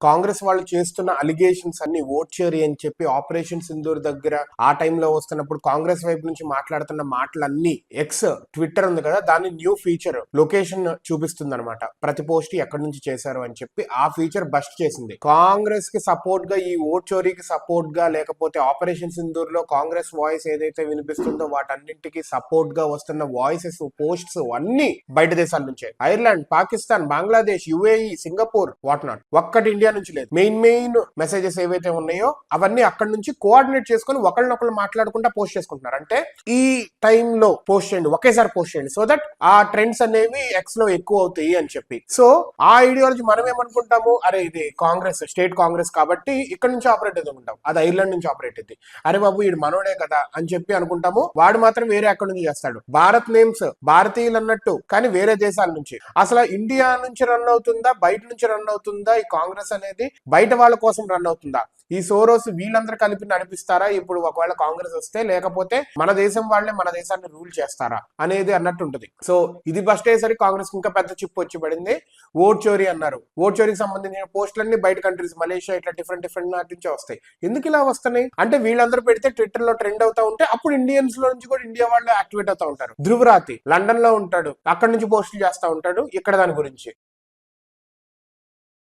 కాంగ్రెస్ వాళ్ళు చేస్తున్న అలిగేషన్స్ అన్ని ఓట్ చోరీ అని చెప్పి ఆపరేషన్ సింధూర్ దగ్గర ఆ టైంలో వస్తున్నప్పుడు కాంగ్రెస్ వైపు నుంచి మాట్లాడుతున్న మాటలన్నీ ఎక్స్ ట్విట్టర్ ఉంది కదా, దాని న్యూ ఫీచర్ లొకేషన్ చూపిస్తుంది అనమాట. ప్రతి పోస్ట్ ఎక్కడి నుంచి చేశారు అని చెప్పి ఆ ఫీచర్ బస్ట్ చేసింది. కాంగ్రెస్ కి సపోర్ట్ గా, ఈ ఓట్ చోరీకి సపోర్ట్ గా, లేకపోతే ఆపరేషన్ సింధూర్ లో కాంగ్రెస్ వాయిస్ ఏదైతే వినిపిస్తుందో వాటన్నింటికి సపోర్ట్ గా వస్తున్న వాయిసెస్, పోస్ట్స్ అన్ని బయట దేశాల నుంచే. Ireland, Pakistan, Bangladesh, UAE, Singapore, what not, ఒక్కటి ఇండియా నుంచి లేదు. మెయిన్ మెసేజెస్ ఏవైతే ఉన్నాయో అవన్నీ అక్కడ నుంచి కోఆర్డినేట్ చేసుకుని ఒకళ్ళనొకళ్ళు మాట్లాడుకుంటా పోస్ట్ చేసుకుంటున్నారు. అంటే ఈ టైంలో పోస్ట్ చేయండి, ఒకేసారి పోస్ట్ చేయండి, సో దట్ ఆ ట్రెండ్స్ అనేవి ఎక్స్ లో ఎక్కువ అవుతాయి అని చెప్పి. సో ఆ ఐడియాలజీ మనం ఏమనుకుంటాము, అరే ఇది కాంగ్రెస్, స్టేట్ కాంగ్రెస్ కాబట్టి ఇక్కడ నుంచి ఆపరేట్ అవుతుంటాం, అది ఐర్లాండ్ నుంచి ఆపరేట్ అయింది, అరే బాబు వీడు మనోడే కదా అని చెప్పి అనుకుంటాము. వాడు మాత్రం వేరే అక్కడ నుంచి చేస్తాడు. భారత్ నేమ్స్ భారతీయులు అన్నట్టు, కానీ వేరే దేశాల నుంచి. అసలు ఇండియా నుంచి రన్ అవుతుందా, బయట నుంచి రన్ అవుతుందా ఈ కాంగ్రెస్ అనేది, బయట వాళ్ళ కోసం రన్ అవుతుందా, ఈ సోరోస్ వీళ్ళందరూ కలిపి నడిపిస్తారా ఇప్పుడు ఒకవేళ కాంగ్రెస్ వస్తే, లేకపోతే మన దేశం వాళ్ళే మన దేశాన్ని రూల్ చేస్తారా అనేది అన్నట్టు ఉంటుంది. సో ఇది బస్ట్ అయ్యేసరికి కాంగ్రెస్ ఇంకా పెద్ద చిప్పు వచ్చి పడింది. ఓట్ చోరీ అన్నారు. ఓట్ చోరీకి సంబంధించిన పోస్టులన్నీ బయట కంట్రీస్, మలేషియా ఇట్లా డిఫరెంట్ నాటి నుంచే వస్తాయి. ఎందుకు ఇలా వస్తున్నాయి అంటే వీళ్ళందరూ పెడితే ట్విట్టర్ లో ట్రెండ్ అవుతా ఉంటే అప్పుడు ఇండియన్స్ లో నుంచి కూడా ఇండియా వాళ్ళు యాక్టివేట్ అవుతా ఉంటారు. ధ్రువరాతి లండన్ లో ఉంటాడు, అక్కడ నుంచి పోస్టులు చేస్తా ఉంటాడు ఇక్కడ దాని గురించి.